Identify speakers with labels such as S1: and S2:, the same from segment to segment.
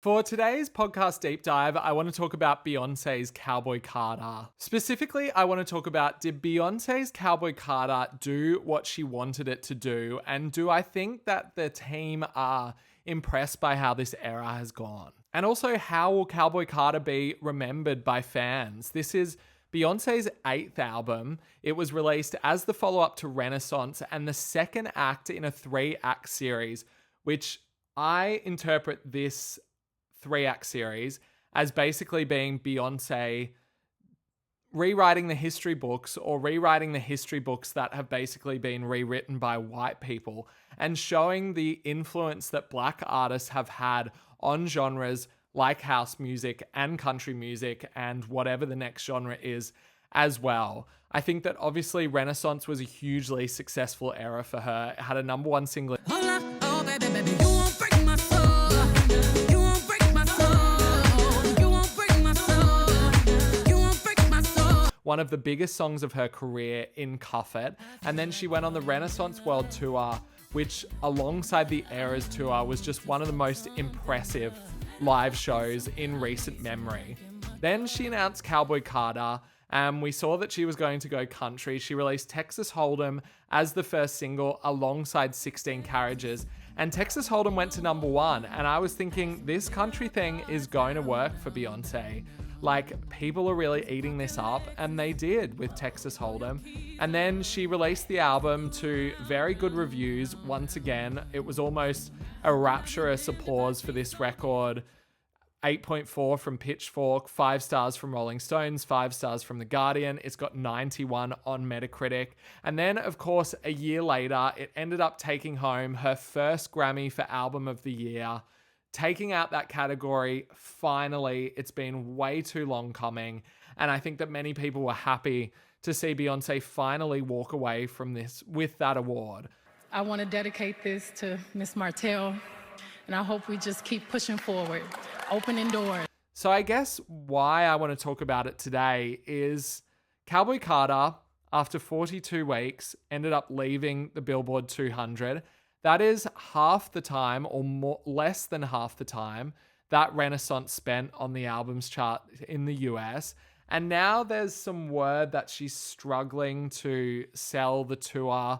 S1: For today's podcast deep dive, I want to talk about Beyonce's Cowboy Carter. Specifically, I want to talk about, did Beyonce's Cowboy Carter do what she wanted it to do? And do I think that the team are impressed by how this era has gone? And also, how will Cowboy Carter be remembered by fans? This is Beyonce's 8th album. It was released as the follow-up to Renaissance and the second act in a 3-act series, which I interpret this 3-act series as basically being Beyonce rewriting the history books, or rewriting the history books that have basically been rewritten by white people, and showing the influence that Black artists have had on genres like house music and country music and whatever the next genre is as well. I think that obviously Renaissance was a hugely successful era for her. It had a number 1 single.
S2: Oh, baby, baby, you won't break my soul. You won't break my soul. You won't break my soul. You won't break my soul.
S1: One of the biggest songs of her career in Cuff It. And then she went on the Renaissance World Tour, which alongside the Eras Tour was just one of the most impressive live shows in recent memory. Then she announced Cowboy Carter, and we saw that she was going to go country. She released Texas Hold'em as the first single alongside 16 Carriages, and Texas Hold'em went to number 1. And I was thinking, this country thing is going to work for Beyonce. Like, people are really eating this up, and they did with Texas Hold'em. And then she released the album to very good reviews. Once again, it was almost a rapturous applause for this record. 8.4 from Pitchfork, 5 stars from Rolling Stones, 5 stars from The Guardian. It's got 91 on Metacritic. And then, of course, a year later, it ended up taking home her first Grammy for Album of the Year, taking out that category. Finally, it's been way too long coming. And I think that many people were happy to see Beyonce finally walk away from this with that award.
S3: I want to dedicate this to Miss Martell, and I hope we just keep pushing forward, opening doors.
S1: So I guess why I want to talk about it today is Cowboy Carter, after 42 weeks, ended up leaving the Billboard 200. That is half the time, or more, less than half the time, that Renaissance spent on the albums chart in the US. And now there's some word that she's struggling to sell the tour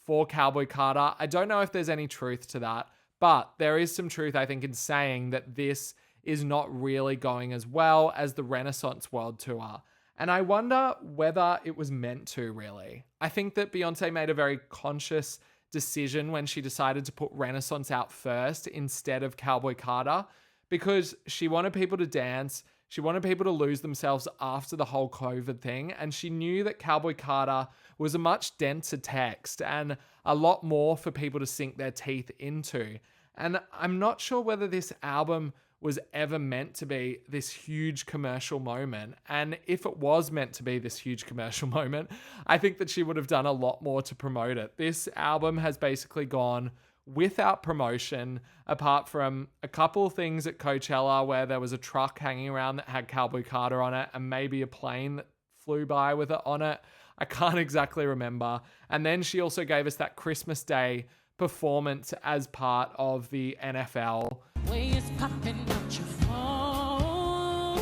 S1: for Cowboy Carter. I don't know if there's any truth to that, but there is some truth, I think, in saying that this is not really going as well as the Renaissance World Tour. And I wonder whether it was meant to, really. I think that Beyonce made a very conscious decision when she decided to put Renaissance out first instead of Cowboy Carter, because she wanted people to dance. She wanted people to lose themselves after the whole COVID thing. And she knew that Cowboy Carter was a much denser text and a lot more for people to sink their teeth into. And I'm not sure whether this album was ever meant to be this huge commercial moment. And if it was meant to be this huge commercial moment, I think that she would have done a lot more to promote it. This album has basically gone without promotion, apart from a couple of things at Coachella where there was a truck hanging around that had Cowboy Carter on it and maybe a plane that flew by with it on it. I can't exactly remember. And then she also gave us that Christmas Day performance as part of the NFL.
S2: Way it's popping out your phone.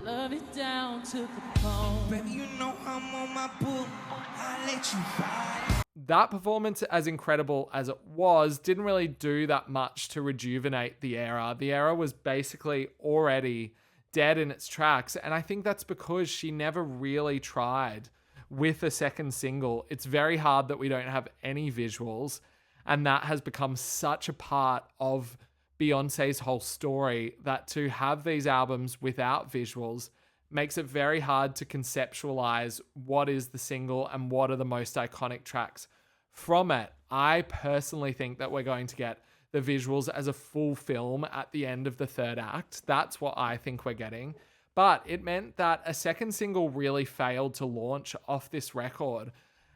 S2: Love it down to the bone. Baby, you know I'm on my book. I'll let you ride.
S1: That performance, as incredible as it was, didn't really do that much to rejuvenate the era. The era was basically already dead in its tracks. And I think that's because she never really tried with a second single. It's very hard that we don't have any visuals. And that has become such a part of Beyonce's whole story that to have these albums without visuals makes it very hard to conceptualize what is the single and what are the most iconic tracks from it. I personally think that we're going to get the visuals as a full film at the end of the 3rd act. That's what I think we're getting. But it meant that a second single really failed to launch off this record.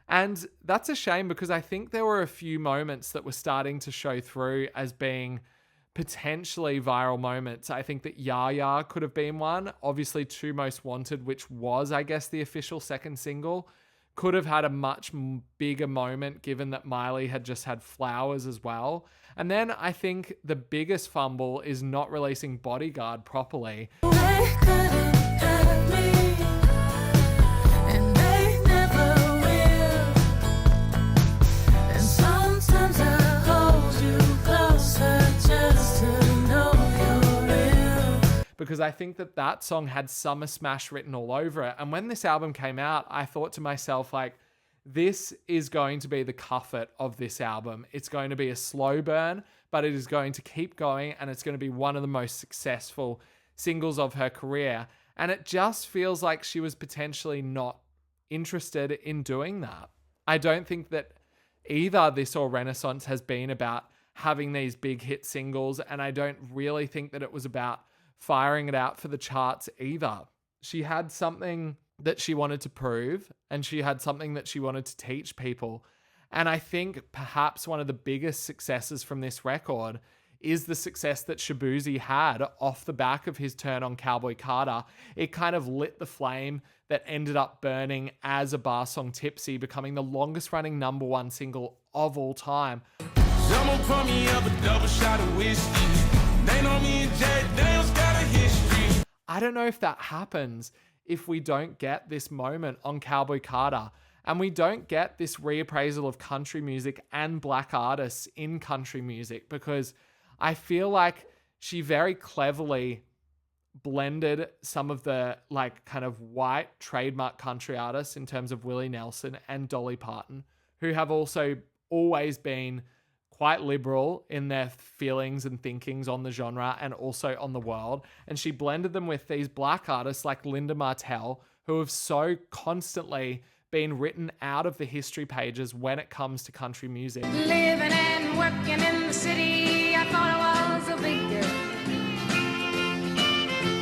S1: And that's a shame, because I think there were a few moments that were starting to show through as being potentially viral moments. I think that Yaya could have been one. Obviously, Two Most Wanted, which was, I guess, the official second single, could have had a much bigger moment given that Miley had just had Flowers as well. And then I think the biggest fumble is not releasing Bodyguard properly.
S2: They couldn't have me, and they never will. And sometimes I hold you closer just to know you're real.
S1: Because I think that song had Summer Smash written all over it. And when this album came out, I thought to myself, like, this is going to be the comfort of this album. It's going to be a slow burn, but it is going to keep going, and it's going to be one of the most successful singles of her career. And it just feels like she was potentially not interested in doing that. I don't think that either this or Renaissance has been about having these big hit singles, and I don't really think that it was about firing it out for the charts either. She had something that she wanted to prove, and she had something that she wanted to teach people. And I think perhaps one of the biggest successes from this record is the success that Shaboozey had off the back of his turn on Cowboy Carter. It kind of lit the flame that ended up burning as a bar song Tipsy, becoming the longest running #1 single of all time.
S4: Someone pour me up a double shot of whiskey. They know me and Jack Daniels got a history.
S1: I don't know if that happens if we don't get this moment on Cowboy Carter, and we don't get this reappraisal of country music and black artists in country music, because I feel like she very cleverly blended some of the like kind of white trademark country artists in terms of Willie Nelson and Dolly Parton, who have also always been quite liberal in their feelings and thinkings on the genre and also on the world. And she blended them with these black artists like Linda Martell, who have so constantly been written out of the history pages when it comes to country music.
S2: Living and working in the city, I thought I was a big girl.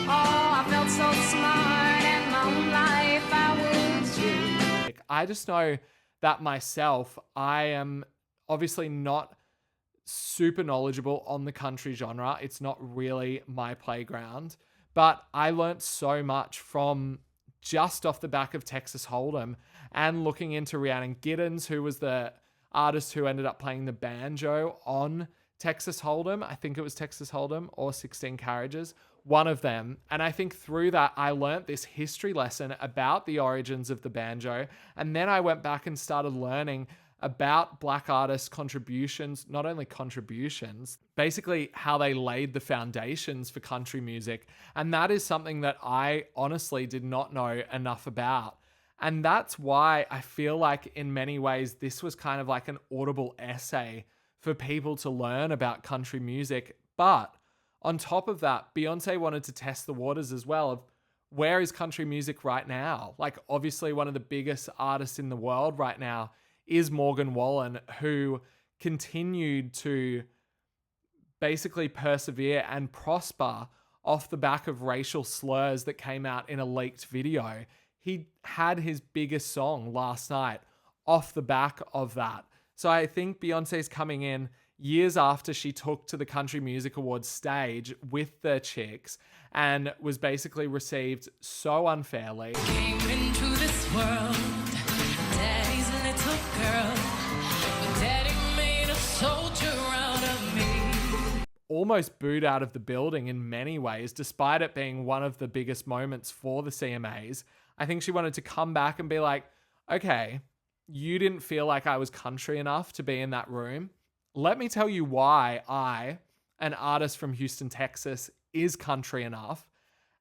S2: Oh, I felt so smart, and my own life I was true.
S1: I just know that myself, I am obviously not super knowledgeable on the country genre. It's not really my playground, but I learnt so much from just off the back of Texas Hold'em and looking into Rhiannon Giddens, who was the artist who ended up playing the banjo on Texas Hold'em. I think it was Texas Hold'em or 16 Carriages, one of them. And I think through that, I learnt this history lesson about the origins of the banjo. And then I went back and started learning about black artists' contributions, not only contributions, basically how they laid the foundations for country music. And that is something that I honestly did not know enough about. And that's why I feel like in many ways, this was kind of like an audible essay for people to learn about country music. But on top of that, Beyonce wanted to test the waters as well of where is country music right now? Like, obviously one of the biggest artists in the world right now is Morgan Wallen, who continued to basically persevere and prosper off the back of racial slurs that came out in a leaked video. He had his biggest song last night off the back of that. So I think Beyonce's coming in years after she took to the Country Music Awards stage with the Chicks and was basically received so unfairly.
S2: Came into this world, daddy's little girl, but daddy made a soldier out of me.
S1: Almost booed out of the building in many ways, despite it being one of the biggest moments for the CMAs. I think she wanted to come back and be like, okay, you didn't feel like I was country enough to be in that room. Let me tell you why I, an artist from Houston, Texas, is country enough.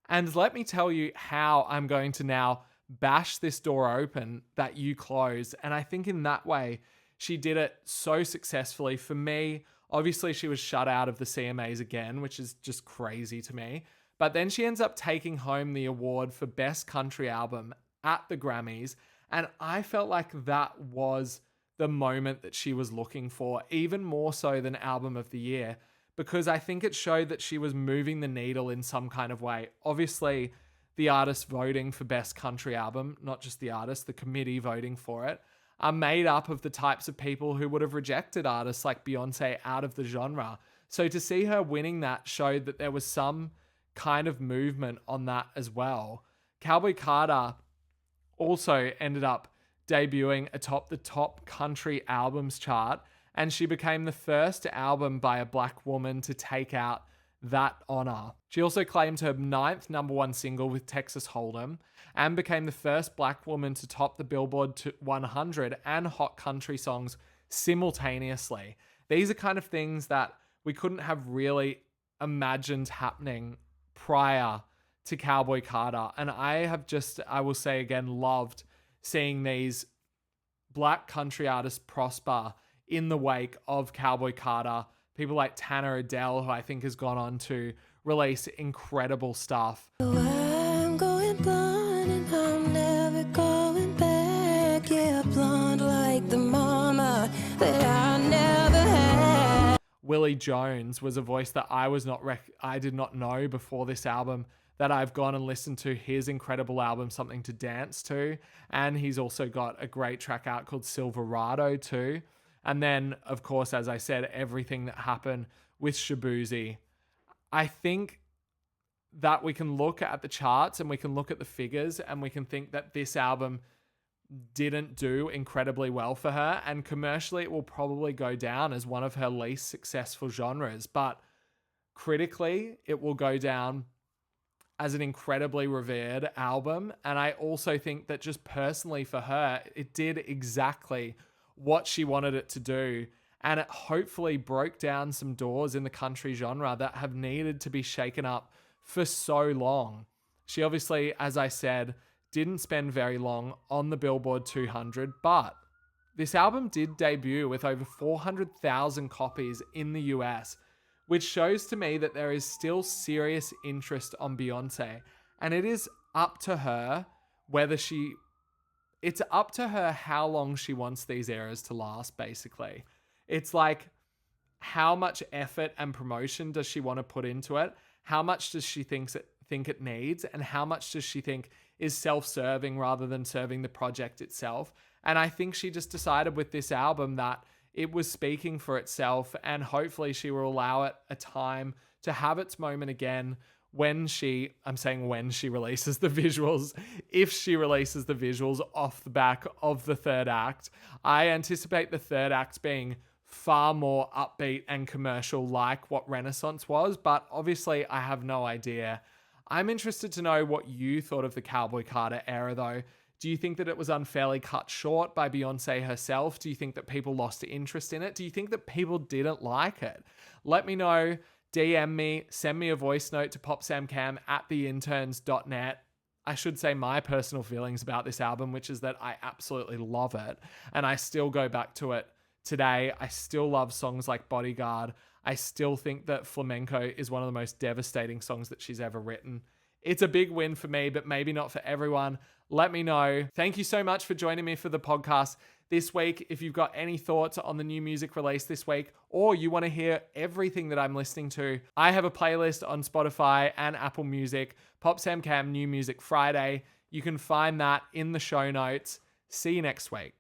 S1: And let me tell you how I'm going to now bash this door open that you closed. And I think in that way, she did it so successfully. For me, obviously she was shut out of the CMAs again, which is just crazy to me. But then she ends up taking home the award for Best Country Album at the Grammys. And I felt like that was the moment that she was looking for, even more so than Album of the Year, because I think it showed that she was moving the needle in some kind of way. Obviously, the artist voting for Best Country Album, not just the artist, the committee voting for it, are made up of the types of people who would have rejected artists like Beyonce out of the genre. So to see her winning that showed that there was some kind of movement on that as well. Cowboy Carter also ended up debuting atop the top country albums chart, and she became the first album by a black woman to take out that honor. She also claimed her 9th number one single with Texas Hold'em and became the first black woman to top the Billboard 100 and Hot Country Songs simultaneously. These are kind of things that we couldn't have really imagined happening prior to Cowboy Carter. And I will say again, loved seeing these black country artists prosper in the wake of Cowboy Carter. People like Tanner Adele, who I think has gone on to release incredible stuff.
S2: I'm going blonde and I'm never going back. Yeah, blonde like the mama that I never had.
S1: Willie Jones was a voice that I did not know before this album, that I've gone and listened to his incredible album, Something to Dance To. And he's also got a great track out called Silverado too. And then, of course, as I said, everything that happened with Shaboozey. I think that we can look at the charts and we can look at the figures and we can think that this album didn't do incredibly well for her. And commercially, it will probably go down as one of her least successful genres. But critically, it will go down as an incredibly revered album. And I also think that just personally for her, it did exactly what she wanted it to do, and it hopefully broke down some doors in the country genre that have needed to be shaken up for so long. She obviously, as I said, didn't spend very long on the Billboard 200, but this album did debut with over 400,000 copies in the US, which shows to me that there is still serious interest on Beyonce, and it is up to her it's up to her how long she wants these eras to last, basically. It's like, how much effort and promotion does she want to put into it? How much does she think it needs? And how much does she think is self-serving rather than serving the project itself? And I think she just decided with this album that it was speaking for itself, and hopefully she will allow it a time to have its moment again when she releases the visuals, if she releases the visuals off the back of the third act. I anticipate the third act being far more upbeat and commercial like what Renaissance was, but obviously I have no idea. I'm interested to know what you thought of the Cowboy Carter era though. Do you think that it was unfairly cut short by Beyonce herself? Do you think that people lost interest in it? Do you think that people didn't like it? Let me know. DM me, send me a voice note to popsamcam@theinterns.net. I should say my personal feelings about this album, which is that I absolutely love it. And I still go back to it today. I still love songs like Bodyguard. I still think that Flamenco is one of the most devastating songs that she's ever written. It's a big win for me, but maybe not for everyone. Let me know. Thank you so much for joining me for the podcast this week. If you've got any thoughts on the new music released this week, or you want to hear everything that I'm listening to, I have a playlist on Spotify and Apple Music, Pop Sam Cam New Music Friday. You can find that in the show notes. See you next week.